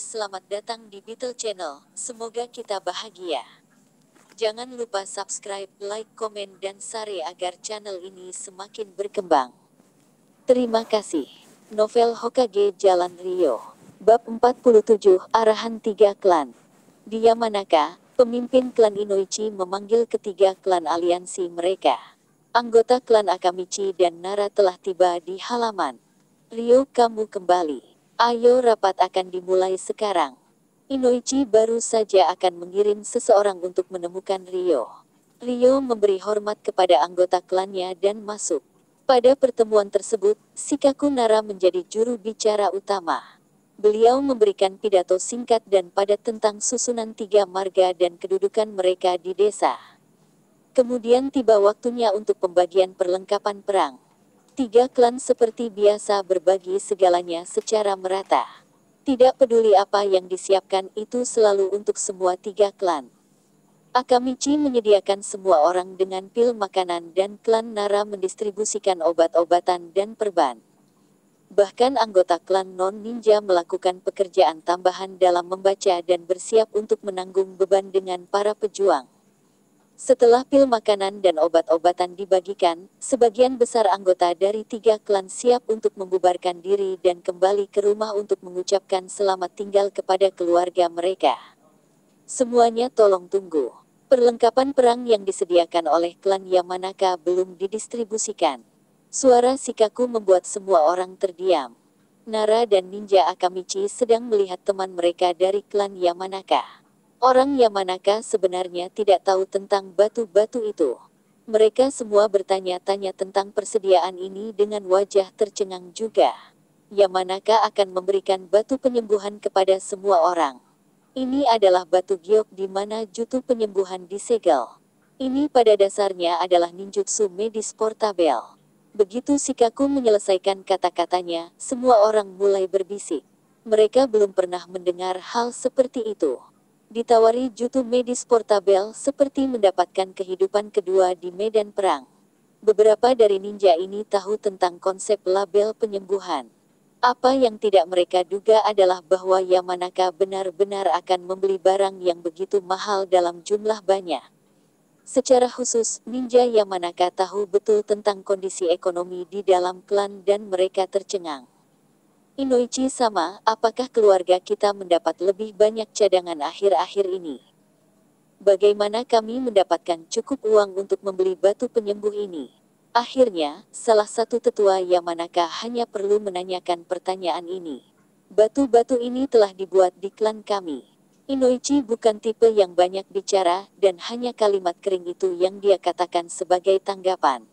Selamat datang di Beetle Channel. Semoga kita bahagia. Jangan lupa subscribe, like, komen, dan share agar channel ini semakin berkembang. Terima kasih. Novel Hokage Jalan Rio. Bab 47, Arahan Tiga Klan. Di Yamanaka, pemimpin klan Inoichi memanggil ketiga klan aliansi mereka. Anggota klan Akamichi dan Nara telah tiba di halaman. Rio, kamu kembali. Ayo, rapat akan dimulai sekarang. Inoichi baru saja akan mengirim seseorang untuk menemukan Rio. Rio memberi hormat kepada anggota klannya dan masuk. Pada pertemuan tersebut, Shikaku Nara menjadi juru bicara utama. Beliau memberikan pidato singkat dan padat tentang susunan tiga marga dan kedudukan mereka di desa. Kemudian tiba waktunya untuk pembagian perlengkapan perang. Tiga klan seperti biasa berbagi segalanya secara merata. Tidak peduli apa yang disiapkan, itu selalu untuk semua tiga klan. Akamichi menyediakan semua orang dengan pil makanan dan klan Nara mendistribusikan obat-obatan dan perban. Bahkan anggota klan non-ninja melakukan pekerjaan tambahan dalam membaca dan bersiap untuk menanggung beban dengan para pejuang. Setelah pil makanan dan obat-obatan dibagikan, sebagian besar anggota dari tiga klan siap untuk membubarkan diri dan kembali ke rumah untuk mengucapkan selamat tinggal kepada keluarga mereka. Semuanya tolong tunggu. Perlengkapan perang yang disediakan oleh klan Yamanaka belum didistribusikan. Suara Shikaku membuat semua orang terdiam. Nara dan Ninja Akamichi sedang melihat teman mereka dari klan Yamanaka. Orang Yamanaka sebenarnya tidak tahu tentang batu-batu itu. Mereka semua bertanya-tanya tentang persediaan ini dengan wajah tercengang juga. Yamanaka akan memberikan batu penyembuhan kepada semua orang. Ini adalah batu giok di mana jutu penyembuhan disegel. Ini pada dasarnya adalah ninjutsu medis portabel. Begitu Shikaku menyelesaikan kata-katanya, semua orang mulai berbisik. Mereka belum pernah mendengar hal seperti itu. Ditawari jutu medis portabel seperti mendapatkan kehidupan kedua di medan perang. Beberapa dari ninja ini tahu tentang konsep label penyembuhan. Apa yang tidak mereka duga adalah bahwa Yamanaka benar-benar akan membeli barang yang begitu mahal dalam jumlah banyak. Secara khusus, ninja Yamanaka tahu betul tentang kondisi ekonomi di dalam klan dan mereka tercengang. Inoichi sama, apakah keluarga kita mendapat lebih banyak cadangan akhir-akhir ini? Bagaimana kami mendapatkan cukup uang untuk membeli batu penyembuh ini? Akhirnya, salah satu tetua Yamanaka hanya perlu menanyakan pertanyaan ini. Batu-batu ini telah dibuat di klan kami. Inoichi bukan tipe yang banyak bicara, dan hanya kalimat kering itu yang dia katakan sebagai tanggapan.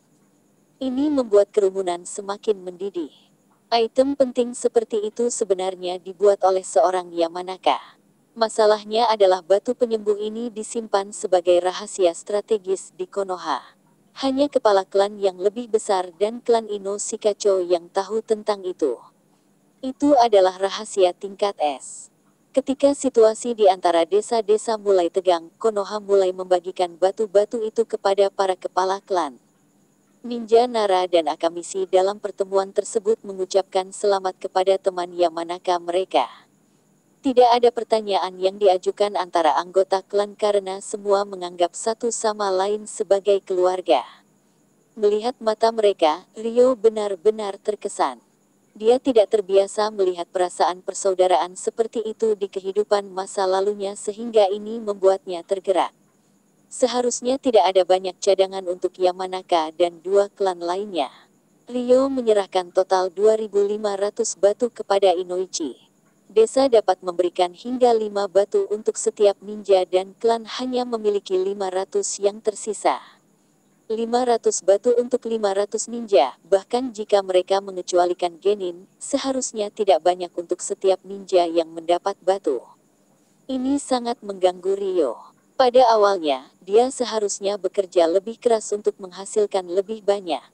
Ini membuat kerumunan semakin mendidih. Item penting seperti itu sebenarnya dibuat oleh seorang Yamanaka. Masalahnya adalah batu penyembuh ini disimpan sebagai rahasia strategis di Konoha. Hanya kepala klan yang lebih besar dan klan Ino Shikacho yang tahu tentang itu. Itu adalah rahasia tingkat S. Ketika situasi di antara desa-desa mulai tegang, Konoha mulai membagikan batu-batu itu kepada para kepala klan. Ninja Nara dan Akamichi dalam pertemuan tersebut mengucapkan selamat kepada teman Yamanaka mereka. Tidak ada pertanyaan yang diajukan antara anggota klan karena semua menganggap satu sama lain sebagai keluarga. Melihat mata mereka, Rio benar-benar terkesan. Dia tidak terbiasa melihat perasaan persaudaraan seperti itu di kehidupan masa lalunya sehingga ini membuatnya tergerak. Seharusnya tidak ada banyak cadangan untuk Yamanaka dan dua klan lainnya. Rio menyerahkan total 2.500 batu kepada Inoichi. Desa dapat memberikan hingga 5 batu untuk setiap ninja dan klan hanya memiliki 500 yang tersisa. 500 batu untuk 500 ninja, bahkan jika mereka mengecualikan genin, seharusnya tidak banyak untuk setiap ninja yang mendapat batu. Ini sangat mengganggu Rio. Pada awalnya, dia seharusnya bekerja lebih keras untuk menghasilkan lebih banyak.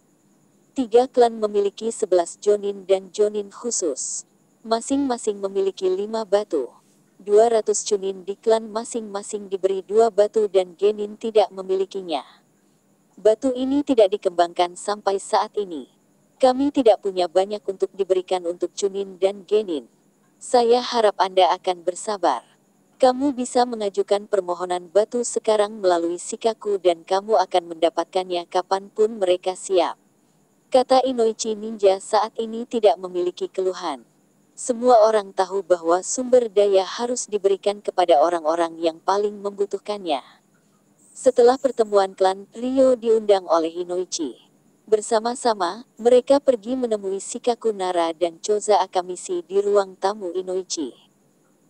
Tiga klan memiliki 11 jonin dan jonin khusus. Masing-masing memiliki 5 batu. 200 chunin di klan masing-masing diberi 2 batu dan genin tidak memilikinya. Batu ini tidak dikembangkan sampai saat ini. Kami tidak punya banyak untuk diberikan untuk Chunin dan Genin. Saya harap Anda akan bersabar. Kamu bisa mengajukan permohonan batu sekarang melalui Shikaku dan kamu akan mendapatkannya kapanpun mereka siap. Kata Inoichi Ninja saat ini tidak memiliki keluhan. Semua orang tahu bahwa sumber daya harus diberikan kepada orang-orang yang paling membutuhkannya. Setelah pertemuan klan, Ryo diundang oleh Inoichi. Bersama-sama, mereka pergi menemui Shikaku Nara dan Choza Akamishi di ruang tamu Inoichi.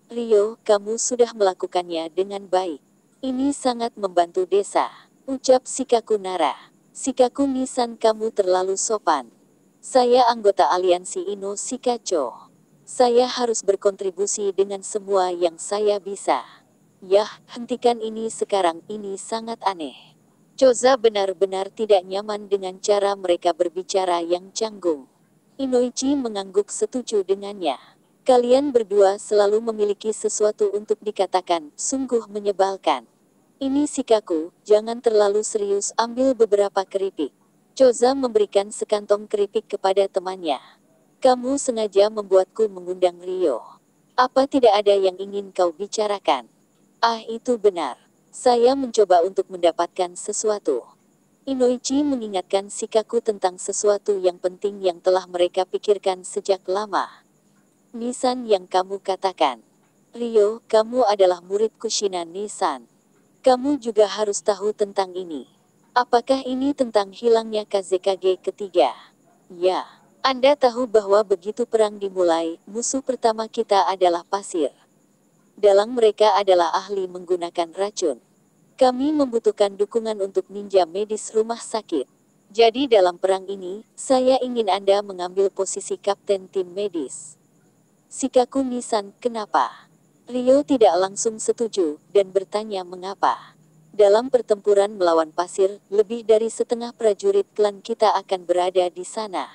Ryo, kamu sudah melakukannya dengan baik. Ini sangat membantu desa, ucap Shikaku Nara. Shikaku Nisan, kamu terlalu sopan. Saya anggota aliansi Ino Shikacho. Saya harus berkontribusi dengan semua yang saya bisa. Yah, hentikan ini sekarang, ini sangat aneh. Choza benar-benar tidak nyaman dengan cara mereka berbicara yang canggung. Inoichi mengangguk setuju dengannya. Kalian berdua selalu memiliki sesuatu untuk dikatakan, sungguh menyebalkan. Ini Shikaku, jangan terlalu serius, ambil beberapa keripik. Choza memberikan sekantong keripik kepada temannya. Kamu sengaja membuatku mengundang Ryo. Apa tidak ada yang ingin kau bicarakan? Ah, itu benar. Saya mencoba untuk mendapatkan sesuatu. Inoichi mengingatkan Shikaku tentang sesuatu yang penting yang telah mereka pikirkan sejak lama. Nisan yang kamu katakan. Ryo, kamu adalah murid Kushina Nisan. Kamu juga harus tahu tentang ini. Apakah ini tentang hilangnya Kazekage ketiga? Ya. Anda tahu bahwa begitu perang dimulai, musuh pertama kita adalah pasir. Dalang mereka adalah ahli menggunakan racun. Kami membutuhkan dukungan untuk ninja medis rumah sakit. Jadi dalam perang ini, saya ingin Anda mengambil posisi kapten tim medis. Shikaku Nisan, kenapa? Ryo tidak langsung setuju, dan bertanya mengapa. Dalam pertempuran melawan pasir, lebih dari setengah prajurit klan kita akan berada di sana.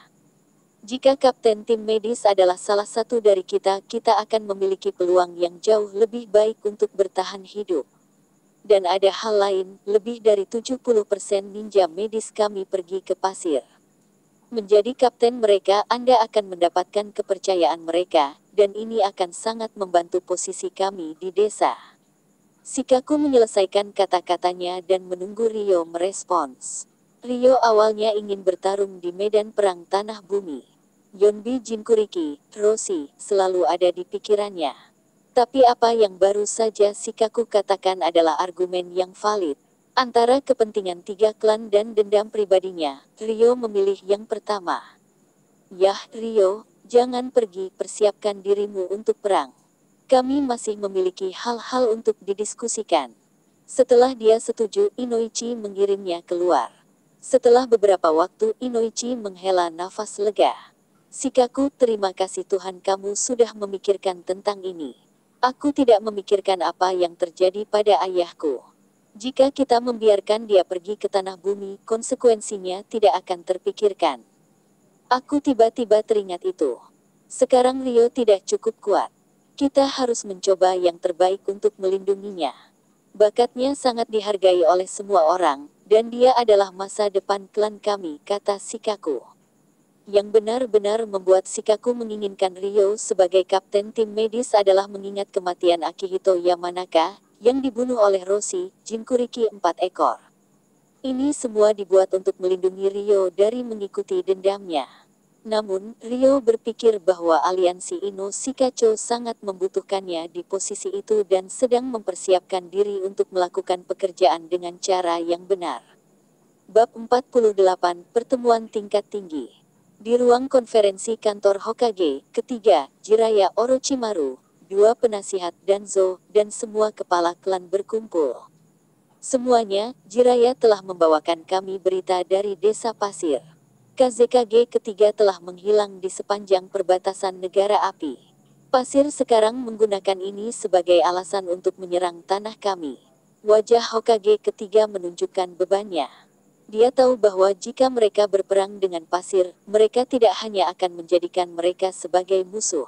Jika kapten tim medis adalah salah satu dari kita, kita akan memiliki peluang yang jauh lebih baik untuk bertahan hidup. Dan ada hal lain, lebih dari 70% ninja medis kami pergi ke pasir. Menjadi kapten mereka, Anda akan mendapatkan kepercayaan mereka, dan ini akan sangat membantu posisi kami di desa. Shikaku menyelesaikan kata-katanya dan menunggu Ryo merespons. Ryo awalnya ingin bertarung di medan perang tanah bumi. Yonbi Jinkuriki, Roshi, selalu ada di pikirannya. Tapi apa yang baru saja Shikaku katakan adalah argumen yang valid. Antara kepentingan tiga klan dan dendam pribadinya, Ryo memilih yang pertama. Yah, Ryo, jangan pergi, persiapkan dirimu untuk perang. Kami masih memiliki hal-hal untuk didiskusikan. Setelah dia setuju, Inoichi mengirimnya keluar. Setelah beberapa waktu, Inoichi menghela nafas lega. Shikaku, terima kasih Tuhan kamu sudah memikirkan tentang ini. Aku tidak memikirkan apa yang terjadi pada ayahku. Jika kita membiarkan dia pergi ke tanah bumi, konsekuensinya tidak akan terpikirkan. Aku tiba-tiba teringat itu. Sekarang Ryo tidak cukup kuat. Kita harus mencoba yang terbaik untuk melindunginya. Bakatnya sangat dihargai oleh semua orang, dan dia adalah masa depan klan kami, kata Shikaku. Yang benar-benar membuat Shikaku menginginkan Ryo sebagai kapten tim medis adalah mengingat kematian Akihito Yamanaka, yang dibunuh oleh Roshi, Jinkuriki 4 ekor. Ini semua dibuat untuk melindungi Ryo dari mengikuti dendamnya. Namun, Ryo berpikir bahwa aliansi Ino Shikacho sangat membutuhkannya di posisi itu dan sedang mempersiapkan diri untuk melakukan pekerjaan dengan cara yang benar. Bab 48, Pertemuan Tingkat Tinggi. Di ruang konferensi kantor Hokage, ketiga, Jiraiya Orochimaru, dua penasihat Danzo, dan semua kepala klan berkumpul. Semuanya, Jiraiya telah membawakan kami berita dari desa pasir. KZKG ketiga telah menghilang di sepanjang perbatasan negara api. Pasir sekarang menggunakan ini sebagai alasan untuk menyerang tanah kami. Wajah Hokage ketiga menunjukkan bebannya. Dia tahu bahwa jika mereka berperang dengan pasir, mereka tidak hanya akan menjadikan mereka sebagai musuh.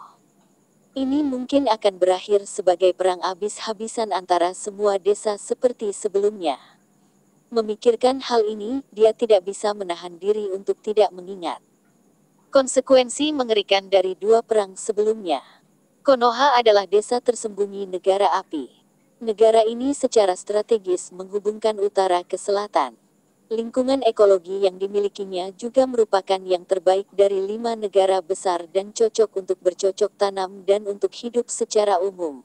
Ini mungkin akan berakhir sebagai perang habis-habisan antara semua desa seperti sebelumnya. Memikirkan hal ini, dia tidak bisa menahan diri untuk tidak mengingat. Konsekuensi mengerikan dari dua perang sebelumnya. Konoha adalah desa tersembunyi negara api. Negara ini secara strategis menghubungkan utara ke selatan. Lingkungan ekologi yang dimilikinya juga merupakan yang terbaik dari 5 negara besar dan cocok untuk bercocok tanam dan untuk hidup secara umum.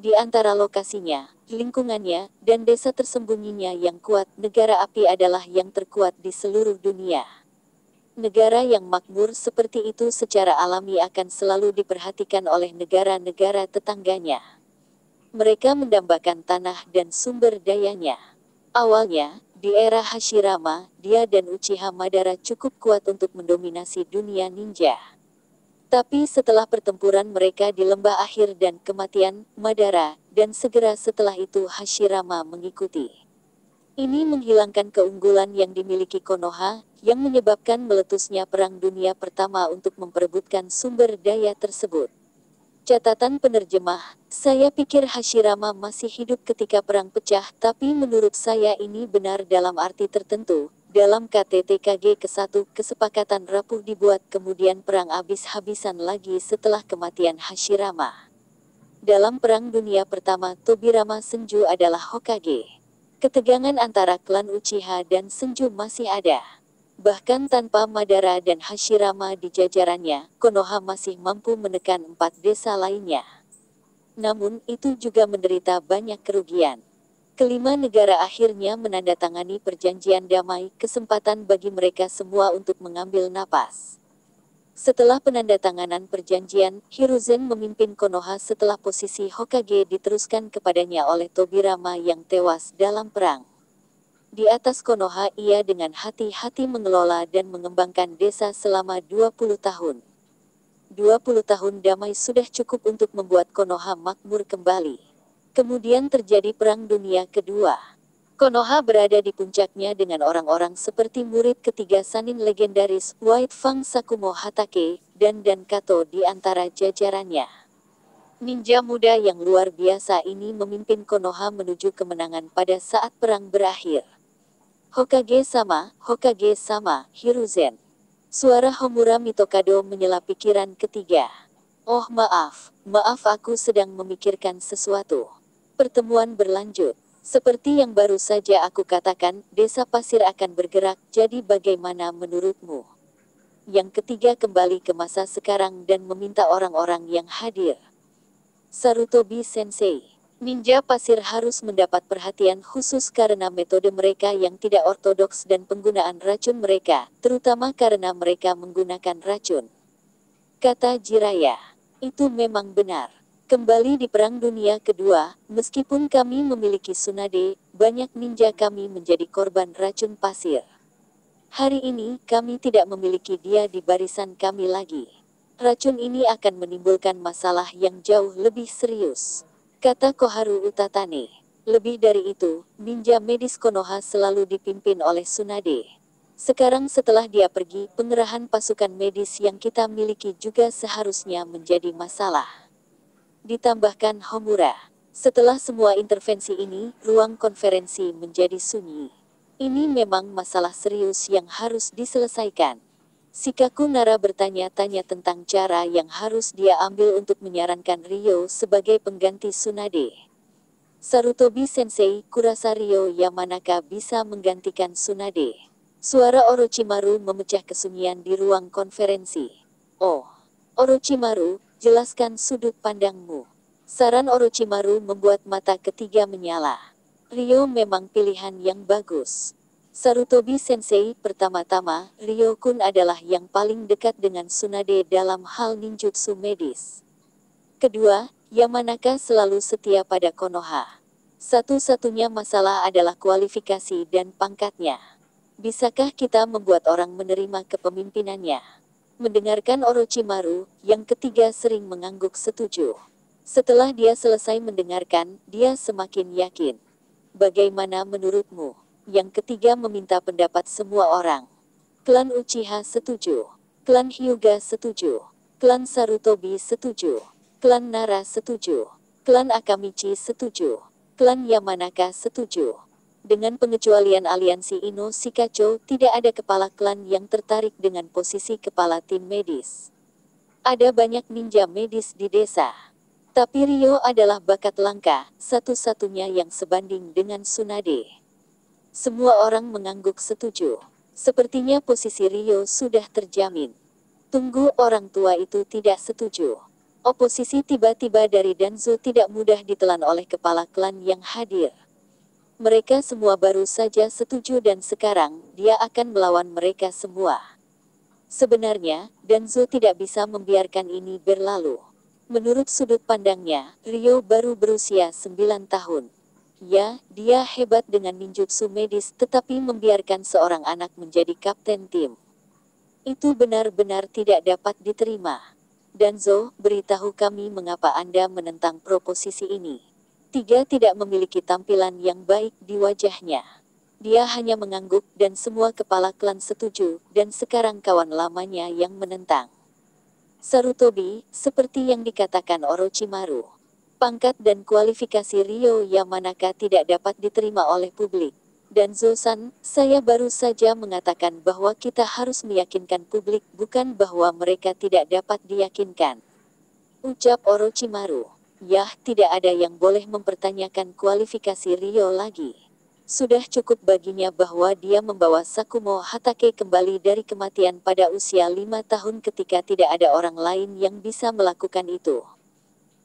Di antara lokasinya, lingkungannya, dan desa tersembunyinya yang kuat, negara api adalah yang terkuat di seluruh dunia. Negara yang makmur seperti itu secara alami akan selalu diperhatikan oleh negara-negara tetangganya. Mereka mendambakan tanah dan sumber dayanya. Awalnya, di era Hashirama, dia dan Uchiha Madara cukup kuat untuk mendominasi dunia ninja. Tapi setelah pertempuran mereka di lembah akhir dan kematian Madara, dan segera setelah itu Hashirama mengikuti. Ini menghilangkan keunggulan yang dimiliki Konoha, yang menyebabkan meletusnya Perang Dunia Pertama untuk memperebutkan sumber daya tersebut. Catatan penerjemah, saya pikir Hashirama masih hidup ketika perang pecah, tapi menurut saya ini benar dalam arti tertentu. Dalam KTTKG ke-1, kesepakatan rapuh dibuat kemudian perang habis-habisan lagi setelah kematian Hashirama. Dalam Perang Dunia Pertama, Tobirama Senju adalah Hokage. Ketegangan antara klan Uchiha dan Senju masih ada. Bahkan tanpa Madara dan Hashirama di jajarannya, Konoha masih mampu menekan 4 desa lainnya. Namun, itu juga menderita banyak kerugian. Kelima negara akhirnya menandatangani perjanjian damai, kesempatan bagi mereka semua untuk mengambil napas. Setelah penandatanganan perjanjian, Hiruzen memimpin Konoha setelah posisi Hokage diteruskan kepadanya oleh Tobirama yang tewas dalam perang. Di atas Konoha ia dengan hati-hati mengelola dan mengembangkan desa selama 20 tahun. 20 tahun damai sudah cukup untuk membuat Konoha makmur kembali. Kemudian terjadi Perang Dunia Kedua. Konoha berada di puncaknya dengan orang-orang seperti murid ketiga Sanin legendaris, White Fang Sakumo Hatake, dan Kato di antara jajarannya. Ninja muda yang luar biasa ini memimpin Konoha menuju kemenangan pada saat perang berakhir. Hokage sama, Hiruzen. Suara Homura Mitokado menyela pikiran ketiga. Oh maaf aku sedang memikirkan sesuatu. Pertemuan berlanjut. Seperti yang baru saja aku katakan, desa pasir akan bergerak, jadi bagaimana menurutmu? Yang ketiga kembali ke masa sekarang dan meminta orang-orang yang hadir. Sarutobi Sensei. Ninja pasir harus mendapat perhatian khusus karena metode mereka yang tidak ortodoks dan penggunaan racun mereka, terutama karena mereka menggunakan racun. Kata Jiraiya. Itu memang benar. Kembali di Perang Dunia Kedua, meskipun kami memiliki Tsunade, banyak ninja kami menjadi korban racun pasir. Hari ini, kami tidak memiliki dia di barisan kami lagi. Racun ini akan menimbulkan masalah yang jauh lebih serius. Kata Koharu Utatane. Lebih dari itu, ninja medis Konoha selalu dipimpin oleh Tsunade. Sekarang setelah dia pergi, pengerahan pasukan medis yang kita miliki juga seharusnya menjadi masalah. Ditambahkan Homura. Setelah semua intervensi ini, ruang konferensi menjadi sunyi. Ini memang masalah serius yang harus diselesaikan. Shikaku Nara bertanya-tanya tentang cara yang harus dia ambil untuk menyarankan Ryo sebagai pengganti Tsunade. Sarutobi Sensei, kurasa Ryo Yamanaka bisa menggantikan Tsunade. Suara Orochimaru memecah kesunyian di ruang konferensi. Oh, Orochimaru, jelaskan sudut pandangmu. Saran Orochimaru membuat mata ketiga menyala. Ryo memang pilihan yang bagus. Sarutobi Sensei, pertama-tama, Ryo-kun adalah yang paling dekat dengan Tsunade dalam hal ninjutsu medis. Kedua, Yamanaka selalu setia pada Konoha. Satu-satunya masalah adalah kualifikasi dan pangkatnya. Bisakah kita membuat orang menerima kepemimpinannya? Mendengarkan Orochimaru, yang ketiga sering mengangguk setuju. Setelah dia selesai mendengarkan, dia semakin yakin. Bagaimana menurutmu? Yang ketiga meminta pendapat semua orang. Klan Uchiha setuju. Klan Hyuga setuju. Klan Sarutobi setuju. Klan Nara setuju. Klan Akamichi setuju. Klan Yamanaka setuju. Dengan pengecualian aliansi Ino Shikacho, tidak ada kepala klan yang tertarik dengan posisi kepala tim medis. Ada banyak ninja medis di desa. Tapi Ryo adalah bakat langka, satu-satunya yang sebanding dengan Tsunade. Semua orang mengangguk setuju. Sepertinya posisi Ryo sudah terjamin. Tunggu, orang tua itu tidak setuju. Oposisi tiba-tiba dari Danzo tidak mudah ditelan oleh kepala klan yang hadir. Mereka semua baru saja setuju dan sekarang, dia akan melawan mereka semua. Sebenarnya, Danzo tidak bisa membiarkan ini berlalu. Menurut sudut pandangnya, Ryo baru berusia 9 tahun. Ya, dia hebat dengan ninjutsu medis tetapi membiarkan seorang anak menjadi kapten tim. Itu benar-benar tidak dapat diterima. Danzo, beritahu kami mengapa Anda menentang proposisi ini. Tiga tidak memiliki tampilan yang baik di wajahnya. Dia hanya mengangguk dan semua kepala klan setuju, dan sekarang kawan lamanya yang menentang. Sarutobi, seperti yang dikatakan Orochimaru. Pangkat dan kualifikasi Ryo Yamanaka tidak dapat diterima oleh publik. Dan Zo-san, saya baru saja mengatakan bahwa kita harus meyakinkan publik, bukan bahwa mereka tidak dapat diyakinkan. Ucap Orochimaru. Yah, tidak ada yang boleh mempertanyakan kualifikasi Ryo lagi. Sudah cukup baginya bahwa dia membawa Sakumo Hatake kembali dari kematian pada usia 5 tahun ketika tidak ada orang lain yang bisa melakukan itu.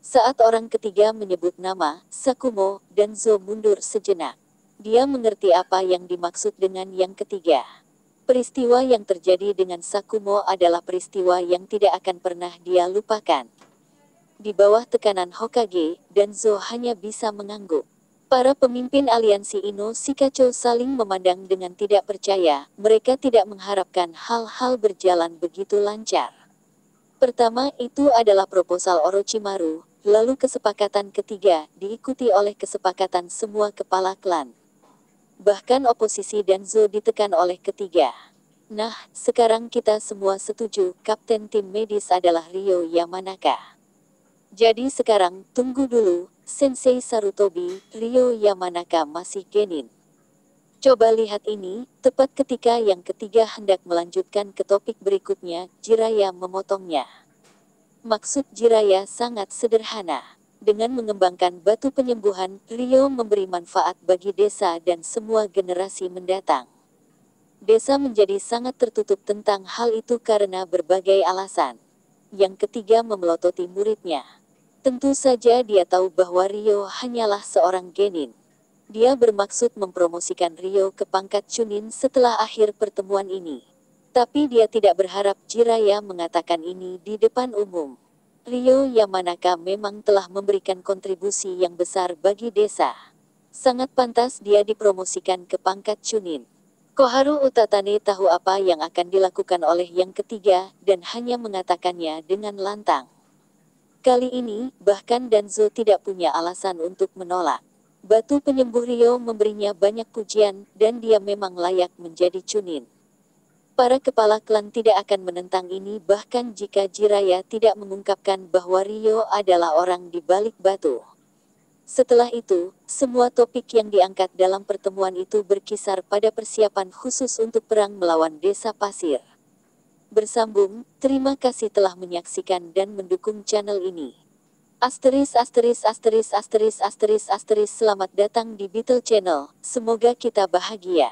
Saat orang ketiga menyebut nama Sakumo, Danzo mundur sejenak. Dia mengerti apa yang dimaksud dengan yang ketiga. Peristiwa yang terjadi dengan Sakumo adalah peristiwa yang tidak akan pernah dia lupakan. Di bawah tekanan Hokage, Danzo hanya bisa mengangguk. Para pemimpin aliansi Ino Shikacho saling memandang dengan tidak percaya, mereka tidak mengharapkan hal-hal berjalan begitu lancar. Pertama itu adalah proposal Orochimaru, lalu kesepakatan ketiga, diikuti oleh kesepakatan semua kepala klan. Bahkan oposisi Danzo ditekan oleh ketiga. Nah, sekarang kita semua setuju, kapten tim medis adalah Ryo Yamanaka. Jadi sekarang, tunggu dulu, Sensei Sarutobi, Ryo Yamanaka masih genin. Coba lihat ini, tepat ketika yang ketiga hendak melanjutkan ke topik berikutnya, Jiraiya memotongnya. Maksud Jiraiya sangat sederhana. Dengan mengembangkan batu penyembuhan, Ryo memberi manfaat bagi desa dan semua generasi mendatang. Desa menjadi sangat tertutup tentang hal itu karena berbagai alasan. Yang ketiga memelototi muridnya. Tentu saja dia tahu bahwa Ryo hanyalah seorang genin. Dia bermaksud mempromosikan Ryo ke pangkat Chunin setelah akhir pertemuan ini. Tapi dia tidak berharap Jiraiya mengatakan ini di depan umum. Ryo Yamanaka memang telah memberikan kontribusi yang besar bagi desa. Sangat pantas dia dipromosikan ke pangkat Chunin. Koharu Utatane tahu apa yang akan dilakukan oleh yang ketiga, dan hanya mengatakannya dengan lantang. Kali ini, bahkan Danzo tidak punya alasan untuk menolak. Batu penyembuh Ryo memberinya banyak pujian, dan dia memang layak menjadi Chunin. Para kepala klan tidak akan menentang ini bahkan jika Jiraiya tidak mengungkapkan bahwa Ryo adalah orang di balik batu. Setelah itu, semua topik yang diangkat dalam pertemuan itu berkisar pada persiapan khusus untuk perang melawan desa pasir. Bersambung, terima kasih telah menyaksikan dan mendukung channel ini. Selamat datang di Beetle Channel, semoga kita bahagia.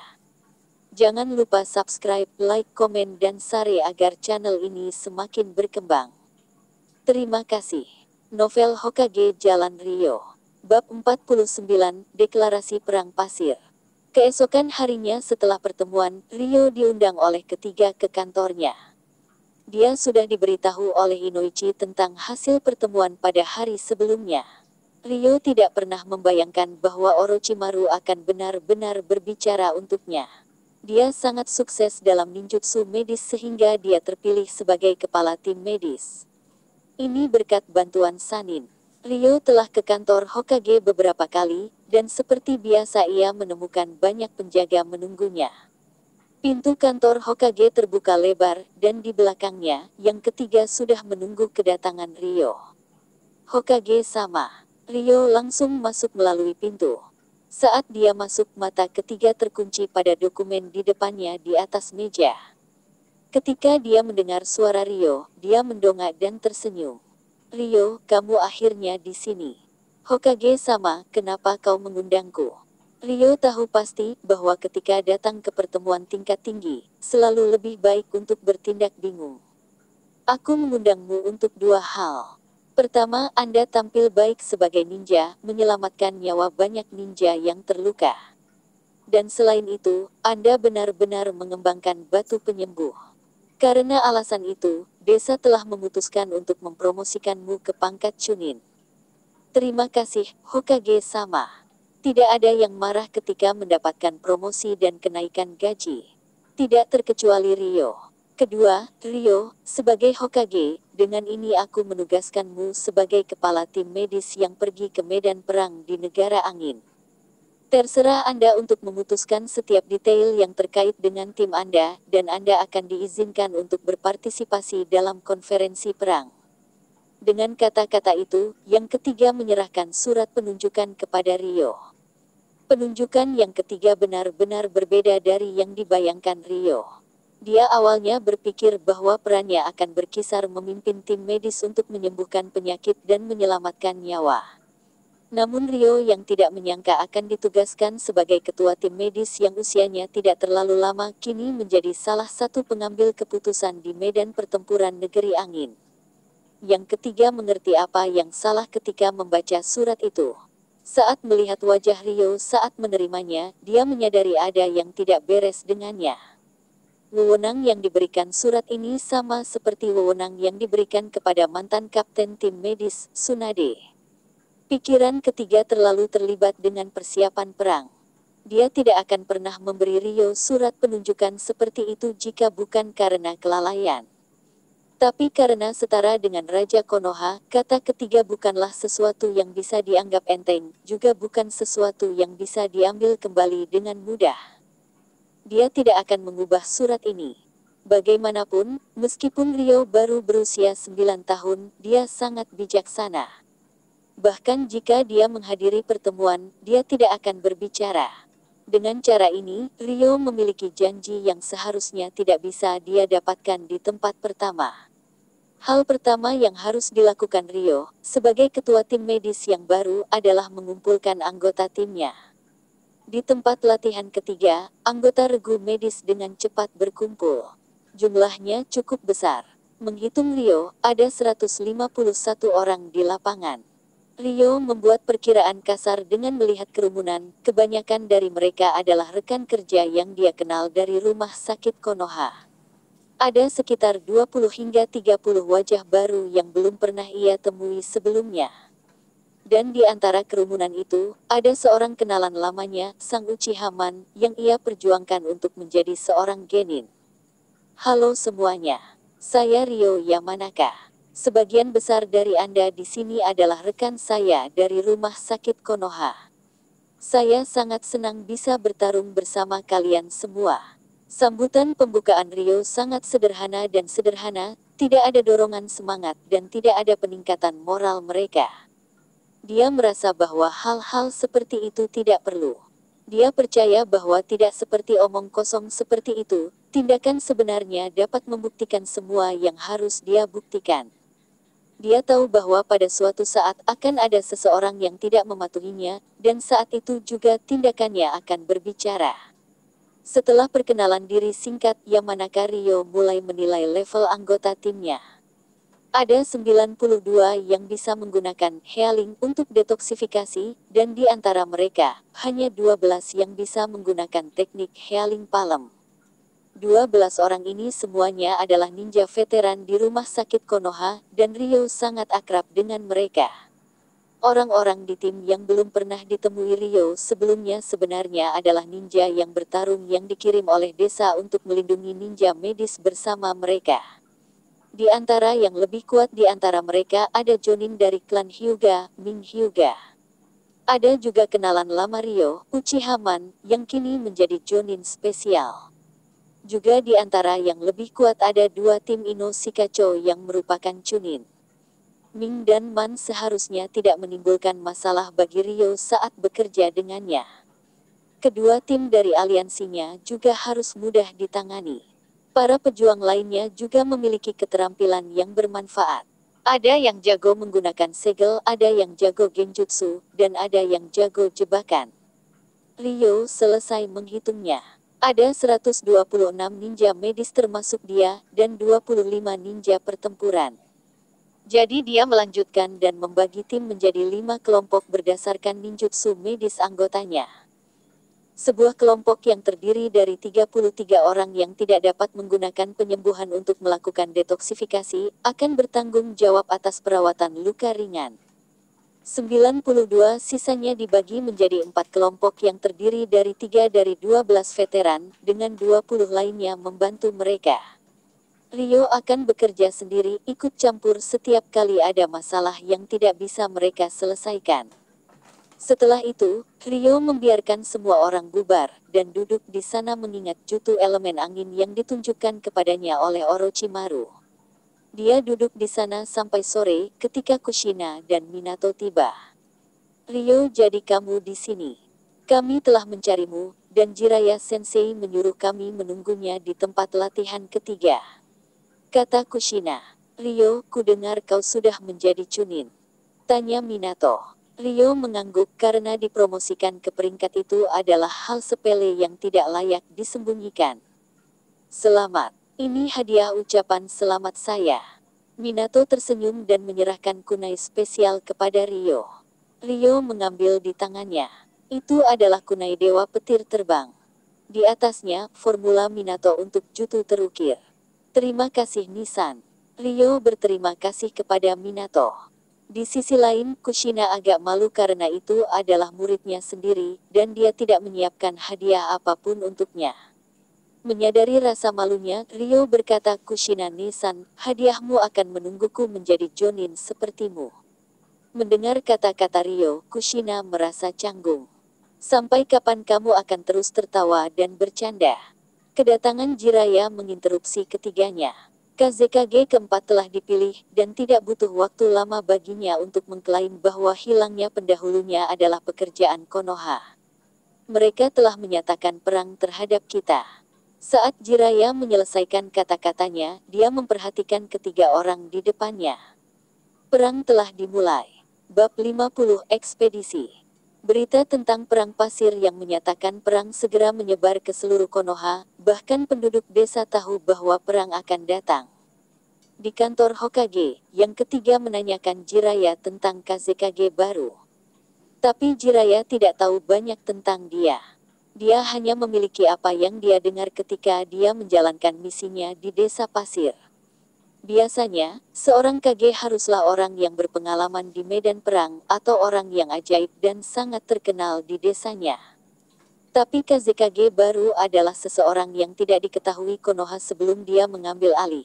Jangan lupa subscribe, like, komen dan share agar channel ini semakin berkembang. Terima kasih. Novel Hokage Jalan Ryo. Bab 49, Deklarasi Perang Pasir. Keesokan harinya setelah pertemuan, Ryo diundang oleh ketiga ke kantornya. Dia sudah diberitahu oleh Inoichi tentang hasil pertemuan pada hari sebelumnya. Ryo tidak pernah membayangkan bahwa Orochimaru akan benar-benar berbicara untuknya. Dia sangat sukses dalam ninjutsu medis sehingga dia terpilih sebagai kepala tim medis. Ini berkat bantuan Sanin. Ryo telah ke kantor Hokage beberapa kali, dan seperti biasa ia menemukan banyak penjaga menunggunya. Pintu kantor Hokage terbuka lebar, dan di belakangnya, yang ketiga sudah menunggu kedatangan Ryo. Hokage sama. Ryo langsung masuk melalui pintu. Saat dia masuk, mata ketiga terkunci pada dokumen di depannya di atas meja. Ketika dia mendengar suara Rio, dia mendongak dan tersenyum. Rio, kamu akhirnya di sini. Hokage-sama, kenapa kau mengundangku? Rio tahu pasti bahwa ketika datang ke pertemuan tingkat tinggi, selalu lebih baik untuk bertindak bingung. Aku mengundangmu untuk dua hal. Pertama, Anda tampil baik sebagai ninja, menyelamatkan nyawa banyak ninja yang terluka. Dan selain itu, Anda benar-benar mengembangkan batu penyembuh. Karena alasan itu, desa telah memutuskan untuk mempromosikanmu ke pangkat Chunin. Terima kasih, Hokage-sama. Tidak ada yang marah ketika mendapatkan promosi dan kenaikan gaji. Tidak terkecuali Rio. Kedua, Rio, sebagai Hokage, dengan ini aku menugaskanmu sebagai kepala tim medis yang pergi ke medan perang di negara angin. Terserah Anda untuk memutuskan setiap detail yang terkait dengan tim Anda, dan Anda akan diizinkan untuk berpartisipasi dalam konferensi perang. Dengan kata-kata itu, yang ketiga menyerahkan surat penunjukan kepada Rio. Penunjukan yang ketiga benar-benar berbeda dari yang dibayangkan Rio. Dia awalnya berpikir bahwa perannya akan berkisar memimpin tim medis untuk menyembuhkan penyakit dan menyelamatkan nyawa. Namun Rio yang tidak menyangka akan ditugaskan sebagai ketua tim medis yang usianya tidak terlalu lama kini menjadi salah satu pengambil keputusan di medan pertempuran negeri angin. Yang ketiga mengerti apa yang salah ketika membaca surat itu. Saat melihat wajah Rio saat menerimanya, dia menyadari ada yang tidak beres dengannya. Wewenang yang diberikan surat ini sama seperti wewenang yang diberikan kepada mantan kapten tim medis, Tsunade. Pikiran ketiga terlalu terlibat dengan persiapan perang. Dia tidak akan pernah memberi Rio surat penunjukan seperti itu jika bukan karena kelalaian. Tapi karena setara dengan Raja Konoha, kata ketiga bukanlah sesuatu yang bisa dianggap enteng, juga bukan sesuatu yang bisa diambil kembali dengan mudah. Dia tidak akan mengubah surat ini. Bagaimanapun, meskipun Rio baru berusia 9 tahun, dia sangat bijaksana. Bahkan jika dia menghadiri pertemuan, dia tidak akan berbicara. Dengan cara ini, Rio memiliki janji yang seharusnya tidak bisa dia dapatkan di tempat pertama. Hal pertama yang harus dilakukan Rio, sebagai ketua tim medis yang baru, adalah mengumpulkan anggota timnya. Di tempat latihan ketiga, anggota regu medis dengan cepat berkumpul. Jumlahnya cukup besar. Menghitung Rio, ada 151 orang di lapangan. Rio membuat perkiraan kasar dengan melihat kerumunan, kebanyakan dari mereka adalah rekan kerja yang dia kenal dari rumah sakit Konoha. Ada sekitar 20 hingga 30 wajah baru yang belum pernah ia temui sebelumnya. Dan di antara kerumunan itu, ada seorang kenalan lamanya, Sang Uchiha Man, yang ia perjuangkan untuk menjadi seorang genin. Halo semuanya. Saya Rio Yamanaka. Sebagian besar dari Anda di sini adalah rekan saya dari rumah sakit Konoha. Saya sangat senang bisa bertarung bersama kalian semua. Sambutan pembukaan Rio sangat sederhana dan sederhana, tidak ada dorongan semangat dan tidak ada peningkatan moral mereka. Dia merasa bahwa hal-hal seperti itu tidak perlu. Dia percaya bahwa tidak seperti omong kosong seperti itu, tindakan sebenarnya dapat membuktikan semua yang harus dia buktikan. Dia tahu bahwa pada suatu saat akan ada seseorang yang tidak mematuhinya, dan saat itu juga tindakannya akan berbicara. Setelah perkenalan diri singkat, Yamanaka Rio mulai menilai level anggota timnya. Ada 92 yang bisa menggunakan healing untuk detoksifikasi, dan di antara mereka, hanya 12 yang bisa menggunakan teknik healing palem. 12 orang ini semuanya adalah ninja veteran di rumah sakit Konoha, dan Rio sangat akrab dengan mereka. Orang-orang di tim yang belum pernah ditemui Rio sebelumnya sebenarnya adalah ninja yang bertarung yang dikirim oleh desa untuk melindungi ninja medis bersama mereka. Di antara yang lebih kuat di antara mereka ada Jonin dari klan Hyuga, Ming Hyuga. Ada juga kenalan lama Rio, Uchiha Man, yang kini menjadi Jonin spesial. Juga di antara yang lebih kuat ada dua tim Ino Shikacho yang merupakan Chunin. Ming dan Man seharusnya tidak menimbulkan masalah bagi Rio saat bekerja dengannya. Kedua tim dari aliansinya juga harus mudah ditangani. Para pejuang lainnya juga memiliki keterampilan yang bermanfaat. Ada yang jago menggunakan segel, ada yang jago genjutsu, dan ada yang jago jebakan. Ryo selesai menghitungnya. Ada 126 ninja medis termasuk dia, dan 25 ninja pertempuran. Jadi dia melanjutkan dan membagi tim menjadi 5 kelompok berdasarkan ninjutsu medis anggotanya. Sebuah kelompok yang terdiri dari 33 orang yang tidak dapat menggunakan penyembuhan untuk melakukan detoksifikasi, akan bertanggung jawab atas perawatan luka ringan. 92 sisanya dibagi menjadi 4 kelompok yang terdiri dari 3 dari 12 veteran, dengan 20 lainnya membantu mereka. Ryo akan bekerja sendiri, ikut campur setiap kali ada masalah yang tidak bisa mereka selesaikan. Setelah itu, Ryo membiarkan semua orang bubar, dan duduk di sana mengingat jutu elemen angin yang ditunjukkan kepadanya oleh Orochimaru. Dia duduk di sana sampai sore, ketika Kushina dan Minato tiba. Ryo, jadi kamu di sini. Kami telah mencarimu, dan Jiraiya Sensei menyuruh kami menunggunya di tempat latihan ketiga. Kata Kushina. Ryo, kudengar kau sudah menjadi Chunin. Tanya Minato. Ryo mengangguk karena dipromosikan ke peringkat itu adalah hal sepele yang tidak layak disembunyikan. Selamat. Ini hadiah ucapan selamat saya. Minato tersenyum dan menyerahkan kunai spesial kepada Ryo. Ryo mengambil di tangannya. Itu adalah kunai dewa petir terbang. Di atasnya, formula Minato untuk jutu terukir. Terima kasih Nisan. Ryo berterima kasih kepada Minato. Di sisi lain, Kushina agak malu karena itu adalah muridnya sendiri, dan dia tidak menyiapkan hadiah apapun untuknya. Menyadari rasa malunya, Ryo berkata, Kushina Nisan, hadiahmu akan menungguku menjadi Jonin sepertimu. Mendengar kata-kata Ryo, Kushina merasa canggung. Sampai kapan kamu akan terus tertawa dan bercanda? Kedatangan Jiraiya menginterupsi ketiganya. KZKG keempat telah dipilih, dan tidak butuh waktu lama baginya untuk mengklaim bahwa hilangnya pendahulunya adalah pekerjaan Konoha. Mereka telah menyatakan perang terhadap kita. Saat Jiraiya menyelesaikan kata-katanya, dia memperhatikan ketiga orang di depannya. Perang telah dimulai. Bab 50 Ekspedisi. Berita tentang perang pasir yang menyatakan perang segera menyebar ke seluruh Konoha, bahkan penduduk desa tahu bahwa perang akan datang. Di kantor Hokage, yang ketiga menanyakan Jiraiya tentang KZKG baru. Tapi Jiraiya tidak tahu banyak tentang dia. Dia hanya memiliki apa yang dia dengar ketika dia menjalankan misinya di desa pasir. Biasanya, seorang Kage haruslah orang yang berpengalaman di medan perang, atau orang yang ajaib dan sangat terkenal di desanya. Tapi KZKG baru adalah seseorang yang tidak diketahui Konoha sebelum dia mengambil alih.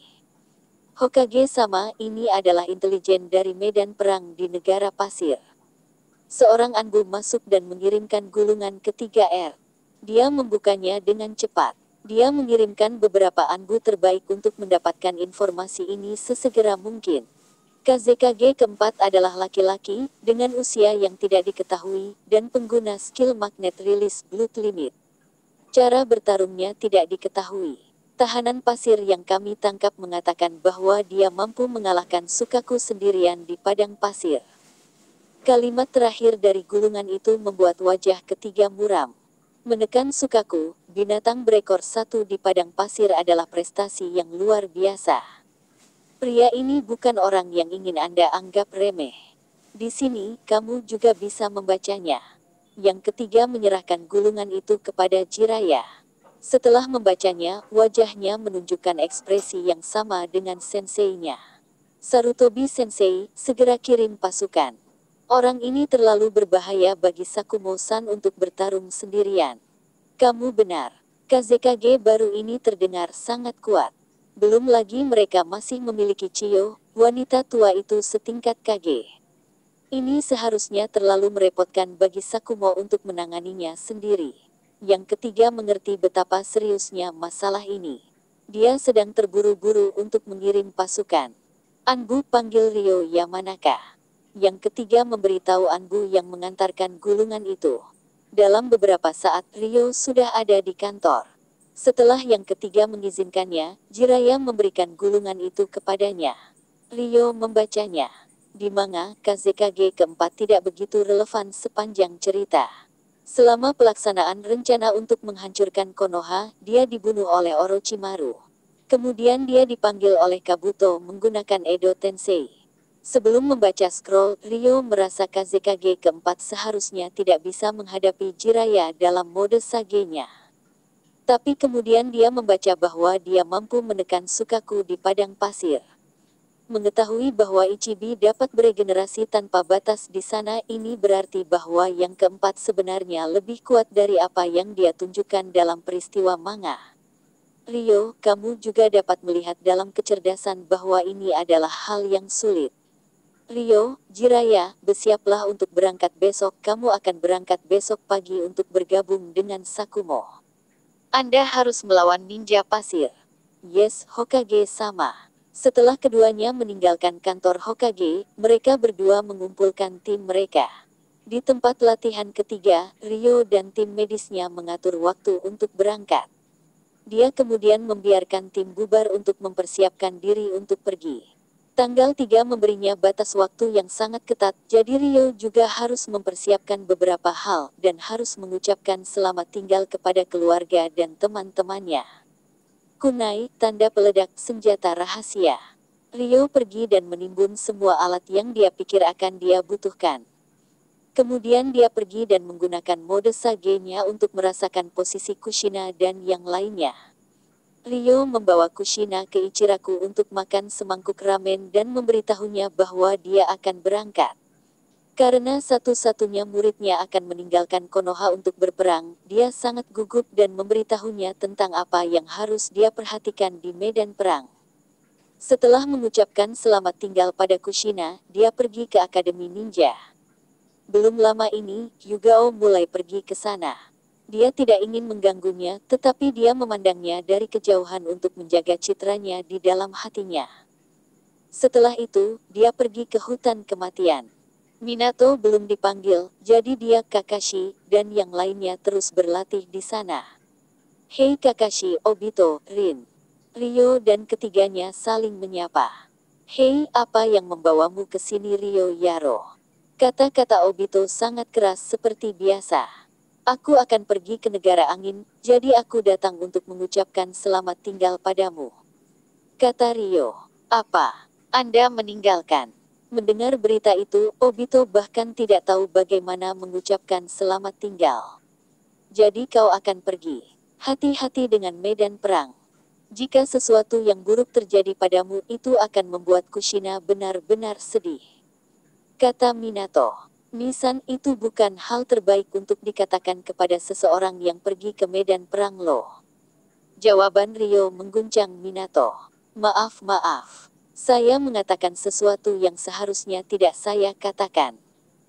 Hokage sama, ini adalah intelijen dari medan perang di negara pasir. Seorang Anbu masuk dan mengirimkan gulungan ke 3R. Dia membukanya dengan cepat. Dia mengirimkan beberapa anbu terbaik untuk mendapatkan informasi ini sesegera mungkin. KZKG keempat adalah laki-laki, dengan usia yang tidak diketahui, dan pengguna skill magnet release blood limit. Cara bertarungnya tidak diketahui. Tahanan pasir yang kami tangkap mengatakan bahwa dia mampu mengalahkan Sukaku sendirian di padang pasir. Kalimat terakhir dari gulungan itu membuat wajah ketiga muram. Menekan Sukaku, binatang berekor satu di padang pasir adalah prestasi yang luar biasa. Pria ini bukan orang yang ingin Anda anggap remeh. Di sini, kamu juga bisa membacanya. Yang ketiga menyerahkan gulungan itu kepada Jiraiya. Setelah membacanya, wajahnya menunjukkan ekspresi yang sama dengan senseinya. Sarutobi Sensei, segera kirim pasukan. Orang ini terlalu berbahaya bagi Sakumo-san untuk bertarung sendirian. Kamu benar. KZKG baru ini terdengar sangat kuat. Belum lagi mereka masih memiliki Chiyo, wanita tua itu setingkat Kage. Ini seharusnya terlalu merepotkan bagi Sakumo untuk menanganinya sendiri. Yang ketiga mengerti betapa seriusnya masalah ini. Dia sedang terburu-buru untuk mengirim pasukan. Anbu panggil Ryo Yamanaka. Yang ketiga memberitahu Anbu yang mengantarkan gulungan itu. Dalam beberapa saat, Rio sudah ada di kantor. Setelah yang ketiga mengizinkannya, Jiraiya memberikan gulungan itu kepadanya. Rio membacanya. Di manga, KZKG keempat tidak begitu relevan sepanjang cerita. Selama pelaksanaan rencana untuk menghancurkan Konoha, dia dibunuh oleh Orochimaru. Kemudian dia dipanggil oleh Kabuto menggunakan Edo Tensei. Sebelum membaca scroll, Rio merasa KZKG keempat seharusnya tidak bisa menghadapi Jiraiya dalam mode Sage-nya. Tapi kemudian dia membaca bahwa dia mampu menekan Sukaku di padang pasir. Mengetahui bahwa Ichibi dapat beregenerasi tanpa batas di sana, ini berarti bahwa yang keempat sebenarnya lebih kuat dari apa yang dia tunjukkan dalam peristiwa manga. Rio, kamu juga dapat melihat dalam kecerdasan bahwa ini adalah hal yang sulit. Rio, Jiraiya, bersiaplah untuk berangkat besok. Kamu akan berangkat besok pagi untuk bergabung dengan Sakumo. Anda harus melawan ninja pasir. Yes, Hokage sama. Setelah keduanya meninggalkan kantor Hokage, mereka berdua mengumpulkan tim mereka. Di tempat latihan ketiga, Rio dan tim medisnya mengatur waktu untuk berangkat. Dia kemudian membiarkan tim bubar untuk mempersiapkan diri untuk pergi. Tanggal 3 memberinya batas waktu yang sangat ketat, jadi Rio juga harus mempersiapkan beberapa hal, dan harus mengucapkan selamat tinggal kepada keluarga dan teman-temannya. Kunai, tanda peledak senjata rahasia. Rio pergi dan menimbun semua alat yang dia pikir akan dia butuhkan. Kemudian dia pergi dan menggunakan mode Sage-nya untuk merasakan posisi Kushina dan yang lainnya. Rio membawa Kushina ke Ichiraku untuk makan semangkuk ramen dan memberitahunya bahwa dia akan berangkat. Karena satu-satunya muridnya akan meninggalkan Konoha untuk berperang, dia sangat gugup dan memberitahunya tentang apa yang harus dia perhatikan di medan perang. Setelah mengucapkan selamat tinggal pada Kushina, dia pergi ke Akademi Ninja. Belum lama ini, Yugao mulai pergi ke sana. Dia tidak ingin mengganggunya, tetapi dia memandangnya dari kejauhan untuk menjaga citranya di dalam hatinya. Setelah itu, dia pergi ke hutan kematian. Minato belum dipanggil, jadi dia, Kakashi, dan yang lainnya terus berlatih di sana. Hei Kakashi, Obito, Rin. Rio dan ketiganya saling menyapa. Hei, apa yang membawamu ke sini Rio Yaro? Kata-kata Obito sangat keras seperti biasa. Aku akan pergi ke negara angin, jadi aku datang untuk mengucapkan selamat tinggal padamu. Kata Rio. Apa? Anda meninggalkan? Mendengar berita itu, Obito bahkan tidak tahu bagaimana mengucapkan selamat tinggal. Jadi kau akan pergi. Hati-hati dengan medan perang. Jika sesuatu yang buruk terjadi padamu, itu akan membuat Kushina benar-benar sedih. Kata Minato. Nisan, itu bukan hal terbaik untuk dikatakan kepada seseorang yang pergi ke medan perang loh. Jawaban Rio mengguncang Minato. Maaf. Saya mengatakan sesuatu yang seharusnya tidak saya katakan.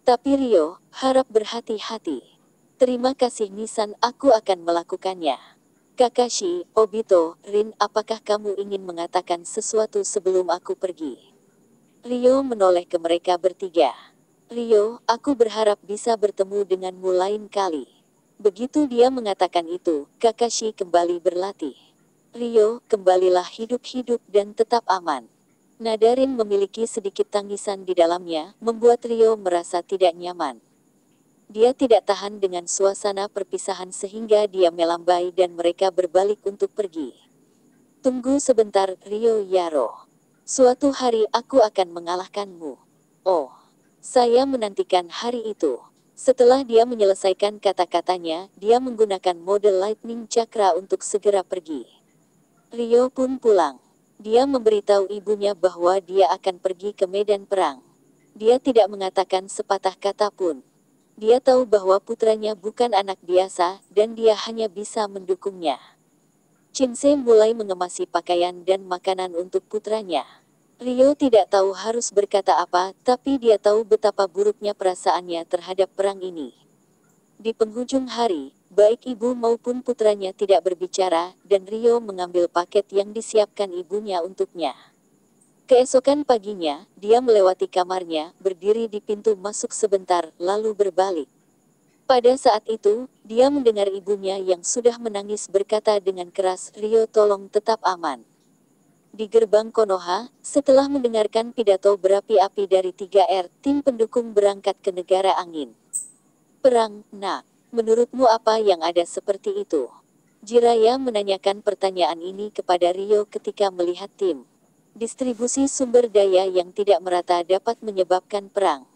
Tapi Rio, harap berhati-hati. Terima kasih Nisan, aku akan melakukannya. Kakashi, Obito, Rin, apakah kamu ingin mengatakan sesuatu sebelum aku pergi? Rio menoleh ke mereka bertiga. Rio, aku berharap bisa bertemu denganmu lain kali. Begitu dia mengatakan itu, Kakashi kembali berlatih. Rio, kembalilah hidup-hidup dan tetap aman. Nadarin memiliki sedikit tangisan di dalamnya, membuat Rio merasa tidak nyaman. Dia tidak tahan dengan suasana perpisahan sehingga dia melambai dan mereka berbalik untuk pergi. Tunggu sebentar, Rio Yaro. Suatu hari aku akan mengalahkanmu. Oh, saya menantikan hari itu. Setelah dia menyelesaikan kata-katanya, dia menggunakan mode Lightning Chakra untuk segera pergi. Rio pun pulang. Dia memberitahu ibunya bahwa dia akan pergi ke medan perang. Dia tidak mengatakan sepatah kata pun. Dia tahu bahwa putranya bukan anak biasa, dan dia hanya bisa mendukungnya. Shinse mulai mengemasi pakaian dan makanan untuk putranya. Rio tidak tahu harus berkata apa, tapi dia tahu betapa buruknya perasaannya terhadap perang ini. Di penghujung hari, baik ibu maupun putranya tidak berbicara, dan Rio mengambil paket yang disiapkan ibunya untuknya. Keesokan paginya, dia melewati kamarnya, berdiri di pintu masuk sebentar, lalu berbalik. Pada saat itu, dia mendengar ibunya yang sudah menangis berkata dengan keras, "Rio, tolong tetap aman." Di gerbang Konoha, setelah mendengarkan pidato berapi-api dari 3R, tim pendukung berangkat ke negara angin. Perang, nak. Menurutmu apa yang ada seperti itu? Jiraiya menanyakan pertanyaan ini kepada Rio ketika melihat tim. Distribusi sumber daya yang tidak merata dapat menyebabkan perang.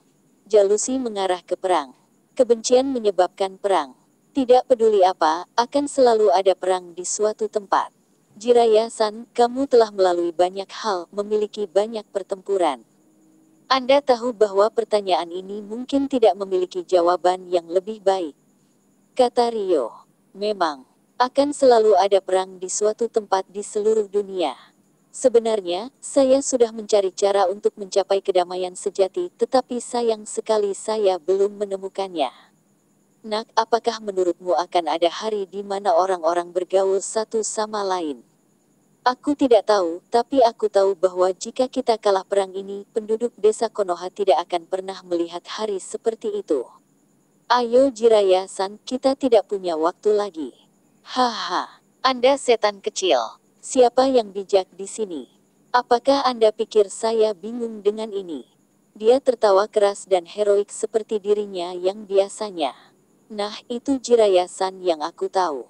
Jalusi mengarah ke perang. Kebencian menyebabkan perang. Tidak peduli apa, akan selalu ada perang di suatu tempat. Jiraiya-san, kamu telah melalui banyak hal, memiliki banyak pertempuran. Anda tahu bahwa pertanyaan ini mungkin tidak memiliki jawaban yang lebih baik. Kata Rio. Memang, akan selalu ada perang di suatu tempat di seluruh dunia. Sebenarnya, saya sudah mencari cara untuk mencapai kedamaian sejati, tetapi sayang sekali saya belum menemukannya. Nak, apakah menurutmu akan ada hari di mana orang-orang bergaul satu sama lain? Aku tidak tahu, tapi aku tahu bahwa jika kita kalah perang ini, penduduk desa Konoha tidak akan pernah melihat hari seperti itu. Ayo Jiraiya-san, kita tidak punya waktu lagi. Haha, Anda setan kecil. Siapa yang bijak di sini? Apakah Anda pikir saya bingung dengan ini? Dia tertawa keras dan heroik seperti dirinya yang biasanya. Nah, itu Jiraiya-san yang aku tahu.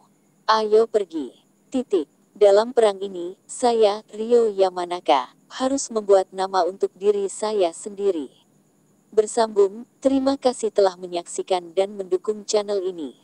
Ayo pergi. Titik. Dalam perang ini, saya, Rio Yamanaka, harus membuat nama untuk diri saya sendiri. Bersambung, terima kasih telah menyaksikan dan mendukung channel ini.